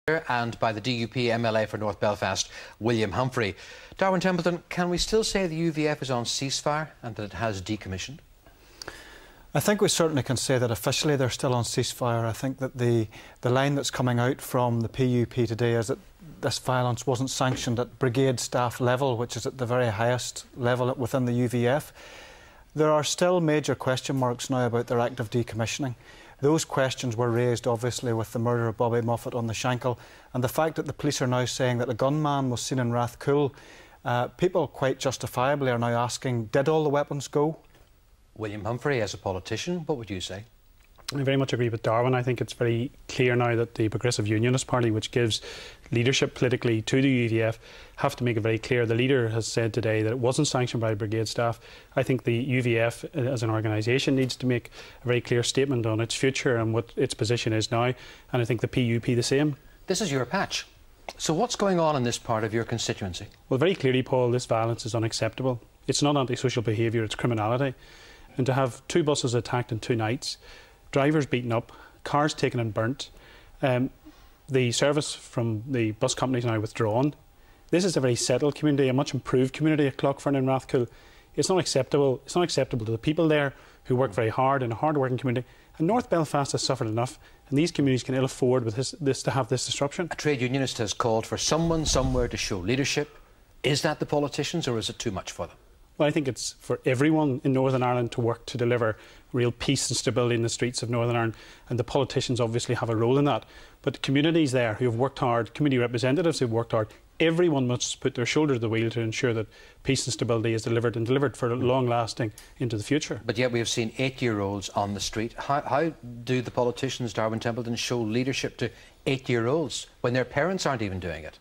and by the DUP MLA for North Belfast, William Humphrey. Darwin Templeton, can we still say the UVF is on ceasefire and that it has decommissioned? I think we certainly can say that officially they're still on ceasefire. I think that the line that's coming out from the PUP today is that this violence wasn't sanctioned at brigade staff level, which is at the very highest level within the UVF. There are still major question marks now about their active decommissioning. Those questions were raised, obviously, with the murder of Bobby Moffat on the Shankill, and the fact that the police are now saying that a gunman was seen in Rathcoole. People quite justifiably are now asking, did all the weapons go? William Humphrey, as a politician, what would you say? I very much agree with Darwin. I think it's very clear now that the Progressive Unionist Party, which gives leadership politically to the UVF, have to make it very clear. The leader has said today that it wasn't sanctioned by brigade staff. I think the UVF as an organisation needs to make a very clear statement on its future and what its position is now, and I think the PUP the same. This is your patch. So what's going on in this part of your constituency? Well, very clearly, Paul, this violence is unacceptable. It's not antisocial behaviour, it's criminality. And to have 2 buses attacked in 2 nights, drivers beaten up, cars taken and burnt, the service from the bus companies now withdrawn. This is a very settled community, a much improved community at Cloughfern and Rathcoole. It's not acceptable. It's not acceptable to the people there who work very hard in a hard-working community. And North Belfast has suffered enough, and these communities can ill afford with this to have this disruption. A trade unionist has called for someone somewhere to show leadership. Is that the politicians, or is it too much for them? Well, I think it's for everyone in Northern Ireland to work to deliver real peace and stability in the streets of Northern Ireland, and the politicians obviously have a role in that. But the communities there who have worked hard, community representatives who have worked hard, everyone must put their shoulder to the wheel to ensure that peace and stability is delivered, and delivered for long-lasting into the future. But yet we have seen 8-year-olds on the street. How do the politicians, Darwin Templeton, show leadership to 8-year-olds when their parents aren't even doing it?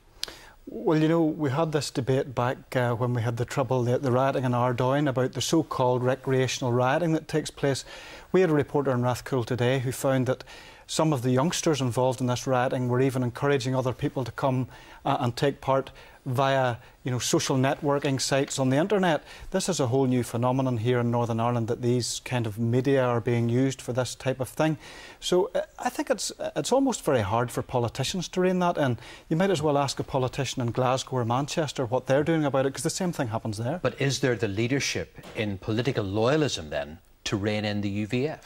Well, you know, we had this debate back when we had the rioting in Ardoyne about the so-called recreational rioting that takes place. We had a reporter in Rathcoole today who found that some of the youngsters involved in this rioting were even encouraging other people to come and take part via, you know, social networking sites on the internet. This is a whole new phenomenon here in Northern Ireland, that these kind of media are being used for this type of thing. So I think it's almost very hard for politicians to rein that in. You might as well ask a politician in Glasgow or Manchester what they're doing about it, because the same thing happens there. But is there the leadership in political loyalism then to rein in the UVF?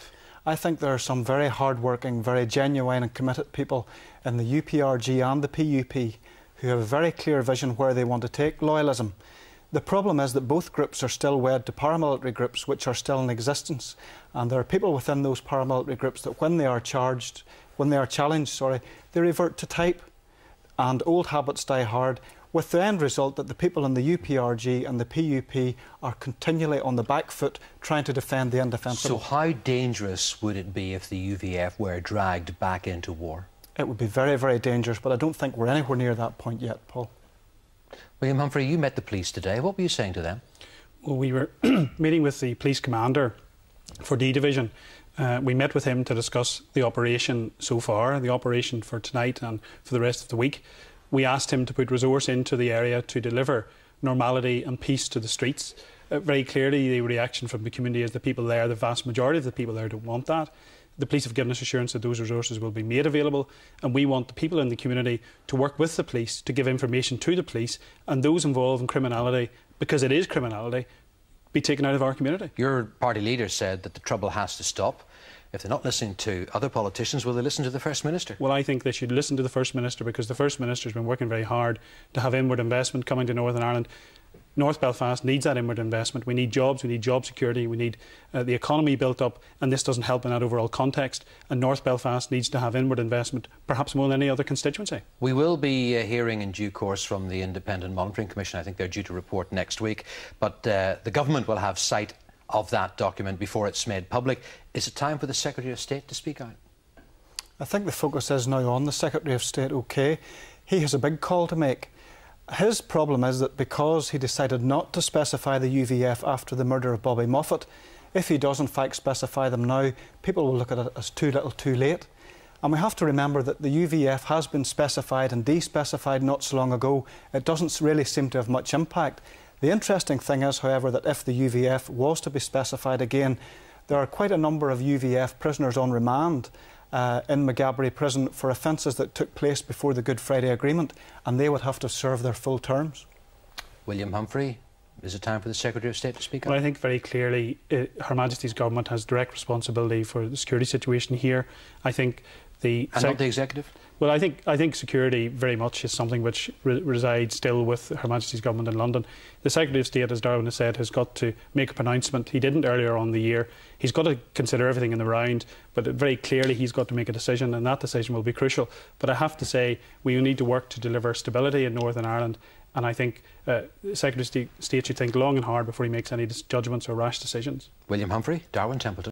I think there are some very hard-working, very genuine and committed people in the UPRG and the PUP who have a very clear vision where they want to take loyalism. The problem is that both groups are still wed to paramilitary groups which are still in existence, and there are people within those paramilitary groups that when they are challenged, they revert to type, and old habits die hard, with the end result that the people in the UPRG and the PUP are continually on the back foot trying to defend the indefensible. So how dangerous would it be if the UVF were dragged back into war? It would be very, very dangerous, but I don't think we're anywhere near that point yet, Paul. William Humphrey, you met the police today. What were you saying to them? Well, we were meeting with the police commander for D Division. We met with him to discuss the operation so far, the operation for tonight and for the rest of the week. We asked him to put resource into the area to deliver normality and peace to the streets. Very clearly, the reaction from the community is the people there, the vast majority of the people there, don't want that. The police have given us assurance that those resources will be made available, and we want the people in the community to work with the police, to give information to the police, and those involved in criminality, because it is criminality, be taken out of our community. Your party leader said that the trouble has to stop. If they're not listening to other politicians, will they listen to the First Minister? Well, I think they should listen to the First Minister, because the First Minister has been working very hard to have inward investment coming to Northern Ireland. North Belfast needs that inward investment. We need jobs, we need job security, we need the economy built up, and this doesn't help in that overall context. And North Belfast needs to have inward investment, perhaps more than any other constituency. We will be hearing in due course from the Independent Monitoring Commission. I think they're due to report next week. But the government will have sight of that document before it's made public. Is it time for the Secretary of State to speak out? I think the focus is now on the Secretary of State, OK. He has a big call to make. His problem is that because he decided not to specify the UVF after the murder of Bobby Moffat, if he does in fact specify them now, people will look at it as too little too late. And we have to remember that the UVF has been specified and despecified not so long ago. It doesn't really seem to have much impact. The interesting thing is, however, that if the UVF was to be specified again, there are quite a number of UVF prisoners on remand in Maghaberry Prison for offences that took place before the Good Friday Agreement, and they would have to serve their full terms. William Humphrey, is it time for the Secretary of State to speak up? Well, I think very clearly Her Majesty's Government has direct responsibility for the security situation here. I think and not the Executive? Well, I think security very much is something which resides still with Her Majesty's Government in London. The Secretary of State, as Darwin has said, has got to make a pronouncement. He didn't earlier on in the year. He's got to consider everything in the round, but very clearly he's got to make a decision, and that decision will be crucial. But I have to say, we need to work to deliver stability in Northern Ireland, and I think the Secretary of State should think long and hard before he makes any judgments or rash decisions. William Humphrey, Darwin Templeton.